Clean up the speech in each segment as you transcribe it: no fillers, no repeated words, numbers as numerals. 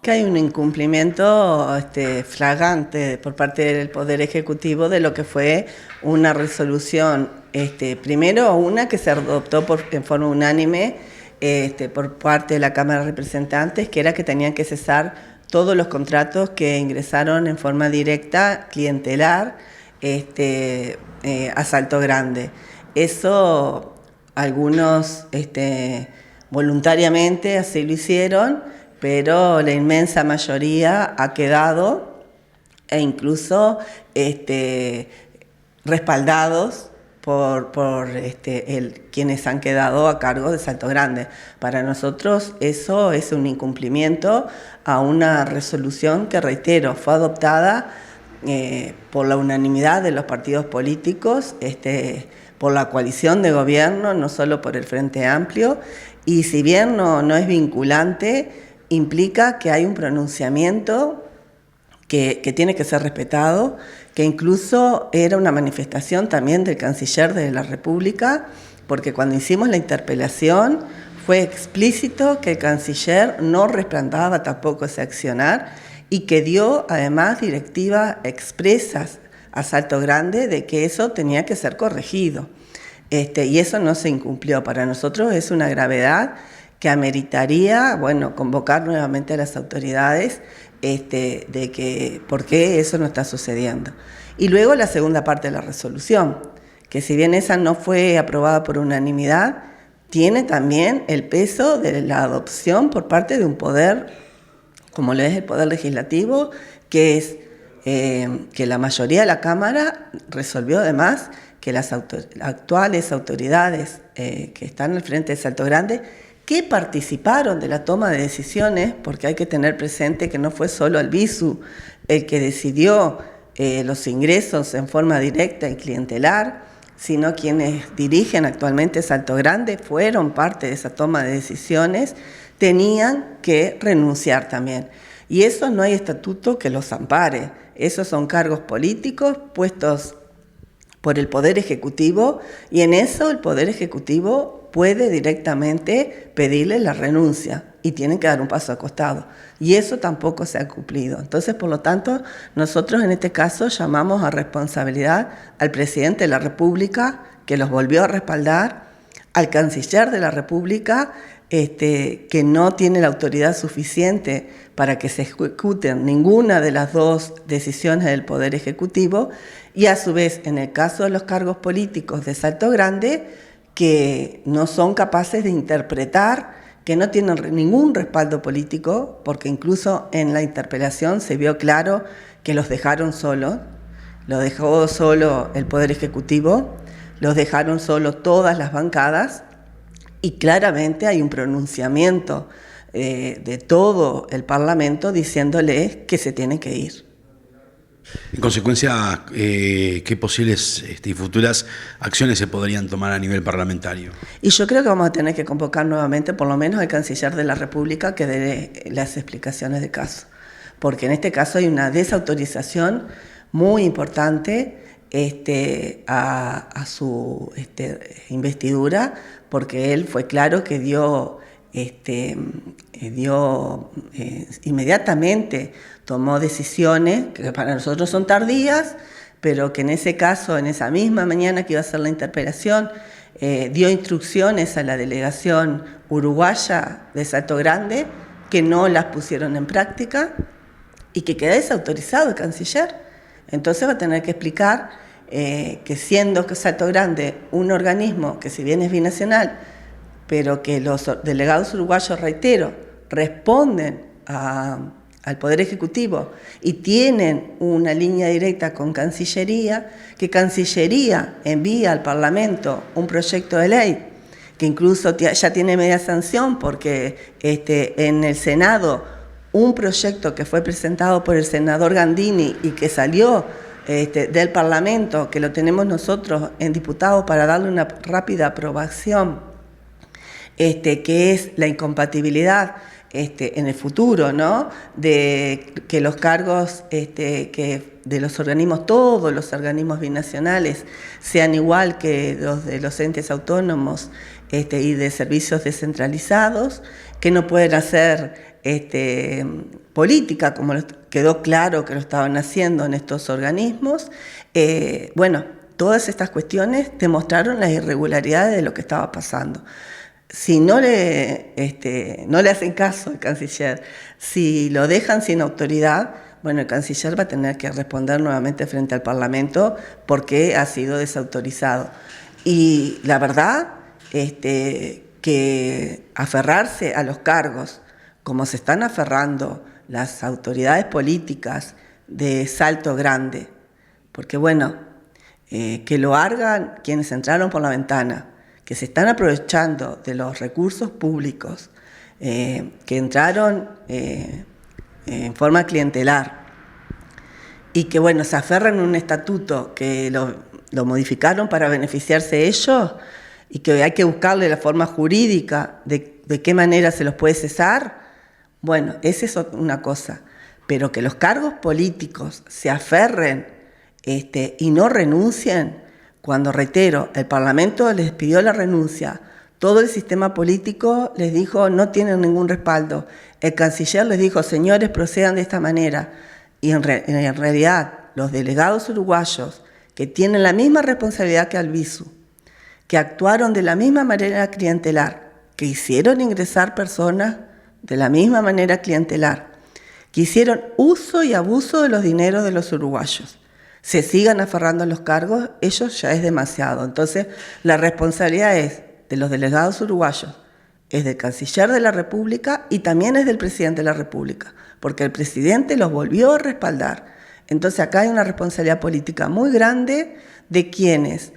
Que hay un incumplimiento flagrante por parte del Poder Ejecutivo de lo que fue una resolución, primero una que se adoptó en forma unánime por parte de la Cámara de Representantes, que era que tenían que cesar todos los contratos que ingresaron en forma directa, clientelar, a Salto Grande. Eso algunos voluntariamente así lo hicieron, pero la inmensa mayoría ha quedado e incluso respaldados por quienes han quedado a cargo de Salto Grande. Para nosotros eso es un incumplimiento a una resolución que, reitero, fue adoptada por la unanimidad de los partidos políticos, por la coalición de gobierno, no solo por el Frente Amplio, y si bien no es vinculante, implica que hay un pronunciamiento que tiene que ser respetado, que incluso era una manifestación también del canciller de la República, porque cuando hicimos la interpelación fue explícito que el canciller no respaldaba tampoco ese accionar y que dio además directivas expresas a Salto Grande de que eso tenía que ser corregido. Y eso no se incumplió. Para nosotros es una gravedad que ameritaría, convocar nuevamente a las autoridades de que por qué eso no está sucediendo. Y luego la segunda parte de la resolución, que si bien esa no fue aprobada por unanimidad, tiene también el peso de la adopción por parte de un poder, como lo es el Poder Legislativo, que es que la mayoría de la Cámara resolvió además que las actuales autoridades que están al frente de Salto Grande, que participaron de la toma de decisiones, porque hay que tener presente que no fue solo Albizu el que decidió los ingresos en forma directa y clientelar, sino quienes dirigen actualmente Salto Grande fueron parte de esa toma de decisiones, tenían que renunciar también. Y eso no hay estatuto que los ampare, esos son cargos políticos puestos por el Poder Ejecutivo, y en eso el Poder Ejecutivo puede directamente pedirle la renuncia y tienen que dar un paso al costado. Y eso tampoco se ha cumplido. Entonces, por lo tanto, nosotros en este caso llamamos a responsabilidad al Presidente de la República, que los volvió a respaldar, al Canciller de la República, que no tiene la autoridad suficiente para que se ejecuten ninguna de las dos decisiones del Poder Ejecutivo, y a su vez, en el caso de los cargos políticos de Salto Grande, que no son capaces de interpretar, que no tienen ningún respaldo político, porque incluso en la interpelación se vio claro que los dejaron solos, lo dejó solo el Poder Ejecutivo, los dejaron solo todas las bancadas, y claramente hay un pronunciamiento de todo el Parlamento diciéndoles que se tienen que ir. En consecuencia, ¿qué posibles y futuras acciones se podrían tomar a nivel parlamentario? Y yo creo que vamos a tener que convocar nuevamente por lo menos al Canciller de la República que dé las explicaciones de caso, porque en este caso hay una desautorización muy importante a su investidura, porque él fue claro que dio inmediatamente tomó decisiones que para nosotros son tardías, pero que en ese caso, en esa misma mañana que iba a hacer la interpelación, dio instrucciones a la delegación uruguaya de Salto Grande que no las pusieron en práctica y que queda desautorizado el canciller. Entonces va a tener que explicar que siendo Salto Grande un organismo que si bien es binacional, pero que los delegados uruguayos, reitero, responden al Poder Ejecutivo y tienen una línea directa con Cancillería, que Cancillería envía al Parlamento un proyecto de ley que incluso ya tiene media sanción, porque en el Senado un proyecto que fue presentado por el senador Gandini y que salió del Parlamento, que lo tenemos nosotros en diputados para darle una rápida aprobación, que es la incompatibilidad en el futuro, ¿no?, de que los cargos que de los organismos, todos los organismos binacionales, sean igual que los de los entes autónomos y de servicios descentralizados. que no pueden hacer política, como quedó claro que lo estaban haciendo en estos organismos. Bueno, todas estas cuestiones demostraron las irregularidades de lo que estaba pasando. Si no le hacen caso al canciller, si lo dejan sin autoridad, bueno, el canciller va a tener que responder nuevamente frente al Parlamento porque ha sido desautorizado. Y la verdad, que aferrarse a los cargos, como se están aferrando las autoridades políticas de Salto Grande, porque bueno, que lo hagan quienes entraron por la ventana, que se están aprovechando de los recursos públicos, que entraron en forma clientelar, y que bueno, se aferran a un estatuto que lo modificaron para beneficiarse ellos, y que hay que buscarle la forma jurídica de qué manera se los puede cesar. Bueno, esa es una cosa, pero que los cargos políticos se aferren y no renuncien, cuando, reitero, el Parlamento les pidió la renuncia, todo el sistema político les dijo no tienen ningún respaldo, el canciller les dijo señores procedan de esta manera, y en realidad los delegados uruguayos que tienen la misma responsabilidad que Albizu, que actuaron de la misma manera clientelar, que hicieron ingresar personas de la misma manera clientelar, que hicieron uso y abuso de los dineros de los uruguayos, se sigan aferrando a los cargos, eso ya es demasiado. Entonces, la responsabilidad es de los delegados uruguayos, es del canciller de la República y también es del presidente de la República, porque el presidente los volvió a respaldar. Entonces, acá hay una responsabilidad política muy grande de quienes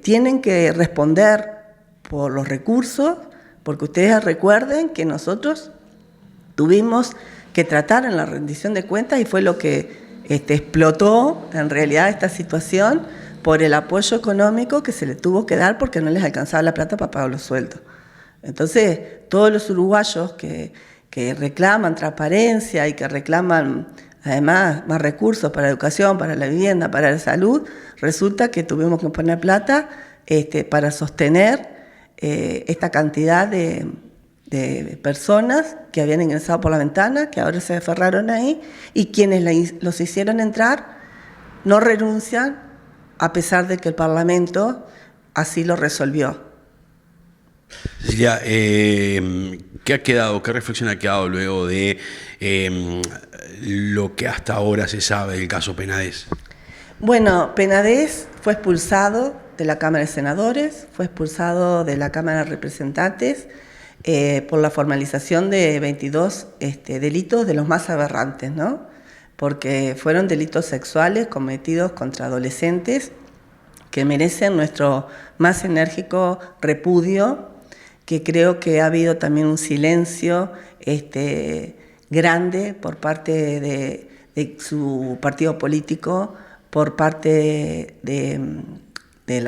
tienen que responder por los recursos, porque ustedes recuerden que nosotros tuvimos que tratar en la rendición de cuentas y fue lo que explotó en realidad esta situación por el apoyo económico que se le tuvo que dar porque no les alcanzaba la plata para pagar los sueldos. Entonces, todos los uruguayos que reclaman transparencia y que reclaman además más recursos para la educación, para la vivienda, para la salud, resulta que tuvimos que poner plata para sostener esta cantidad de personas que habían ingresado por la ventana, que ahora se aferraron ahí, y quienes los hicieron entrar no renuncian a pesar de que el Parlamento así lo resolvió. Cecilia, ¿qué ha quedado, qué reflexión ha quedado luego de lo que hasta ahora se sabe del caso Penades? Bueno, Penades fue expulsado de la Cámara de Senadores, fue expulsado de la Cámara de Representantes por la formalización de 22 delitos de los más aberrantes, ¿no? Porque fueron delitos sexuales cometidos contra adolescentes que merecen nuestro más enérgico repudio, que creo que ha habido también un silencio grande por parte de su partido político, por parte de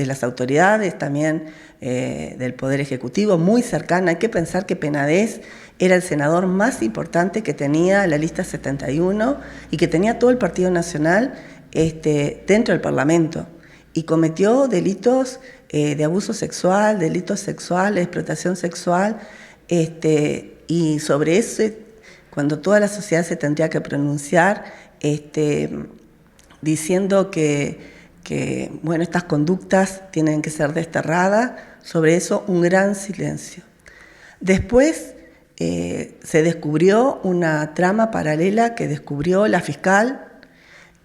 las autoridades, también del Poder Ejecutivo, muy cercana. Hay que pensar que Penades era el senador más importante que tenía la lista 71 y que tenía todo el Partido Nacional dentro del Parlamento, y cometió delitos de abuso sexual, delitos sexuales, explotación sexual, y sobre eso, cuando toda la sociedad se tendría que pronunciar, diciendo que bueno, estas conductas tienen que ser desterradas, sobre eso un gran silencio. Después se descubrió una trama paralela que descubrió la fiscal,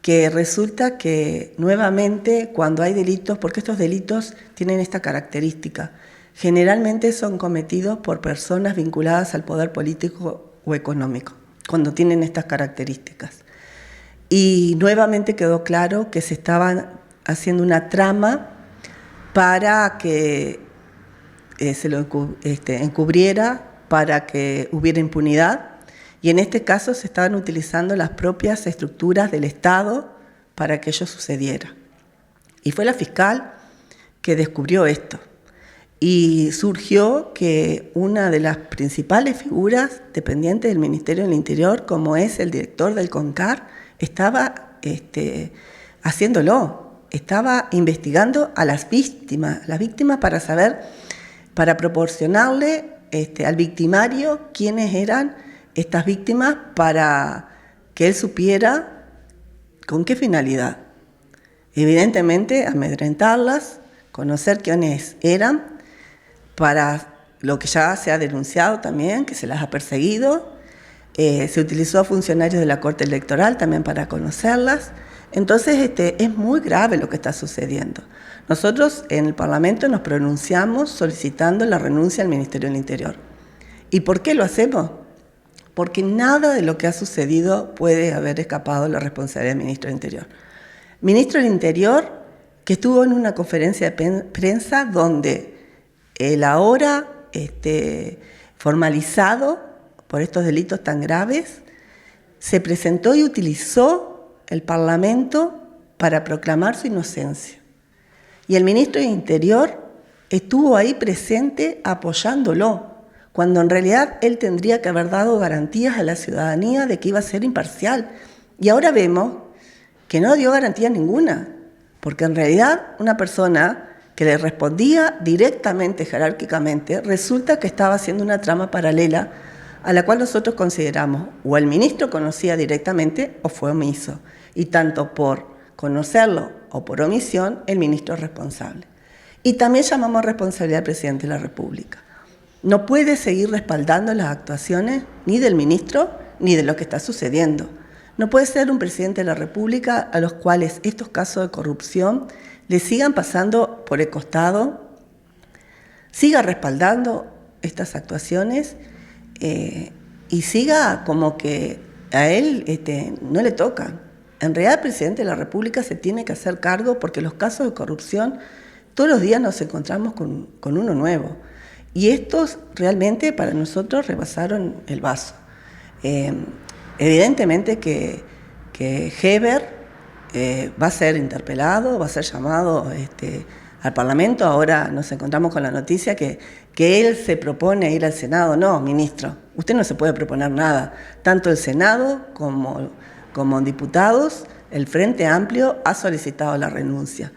que resulta que nuevamente cuando hay delitos, porque estos delitos tienen esta característica, generalmente son cometidos por personas vinculadas al poder político o económico, cuando tienen estas características. Y nuevamente quedó claro que se estaban haciendo una trama para que se lo encubriera, para que hubiera impunidad, y en este caso se estaban utilizando las propias estructuras del Estado para que ello sucediera. Y fue la fiscal que descubrió esto. Y surgió que una de las principales figuras dependientes del Ministerio del Interior, como es el director del CONCAR, estaba haciéndolo, estaba investigando a las víctimas para saber, para proporcionarle al victimario quiénes eran estas víctimas para que él supiera con qué finalidad. Evidentemente, amedrentarlas, conocer quiénes eran, para lo que ya se ha denunciado también, que se las ha perseguido. Se utilizó a funcionarios de la Corte Electoral también para conocerlas. Entonces, es muy grave lo que está sucediendo. Nosotros en el Parlamento nos pronunciamos solicitando la renuncia al Ministerio del Interior. ¿Y por qué lo hacemos? Porque nada de lo que ha sucedido puede haber escapado de la responsabilidad del Ministro del Interior. Ministro del Interior que estuvo en una conferencia de prensa donde el ahora formalizado por estos delitos tan graves se presentó y utilizó el Parlamento para proclamar su inocencia. Y el Ministro del Interior estuvo ahí presente apoyándolo, cuando en realidad él tendría que haber dado garantías a la ciudadanía de que iba a ser imparcial. Y ahora vemos que no dio garantía ninguna, porque en realidad una persona que le respondía directamente, jerárquicamente, resulta que estaba haciendo una trama paralela a la cual nosotros consideramos o el ministro conocía directamente o fue omiso. Y tanto por conocerlo o por omisión, el ministro es responsable. Y también llamamos responsabilidad al presidente de la República. No puede seguir respaldando las actuaciones ni del ministro ni de lo que está sucediendo. No puede ser un presidente de la República a los cuales estos casos de corrupción le sigan pasando por el costado, siga respaldando estas actuaciones y siga como que a él no le toca. En realidad el presidente de la República se tiene que hacer cargo porque los casos de corrupción todos los días nos encontramos con uno nuevo. Y estos realmente para nosotros rebasaron el vaso. Evidentemente que Heber va a ser interpelado, va a ser llamado al Parlamento. Ahora nos encontramos con la noticia que él se propone ir al Senado. No, ministro, usted no se puede proponer nada. Tanto el Senado como diputados, el Frente Amplio ha solicitado la renuncia.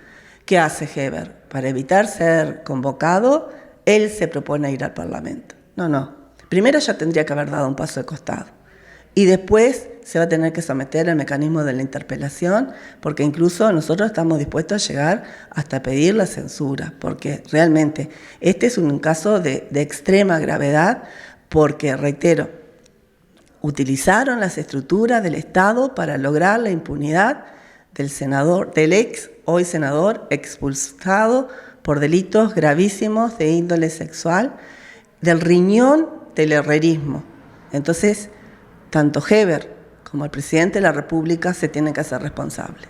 ¿Qué hace Heber? Para evitar ser convocado, él se propone ir al Parlamento. No. Primero ya tendría que haber dado un paso de costado. Y después se va a tener que someter al mecanismo de la interpelación, porque incluso nosotros estamos dispuestos a llegar hasta pedir la censura, porque realmente este es un caso de extrema gravedad, porque, reitero, utilizaron las estructuras del Estado para lograr la impunidad del hoy senador expulsado por delitos gravísimos de índole sexual, del riñón del herrerismo. Entonces, tanto Heber como el presidente de la República se tienen que hacer responsables.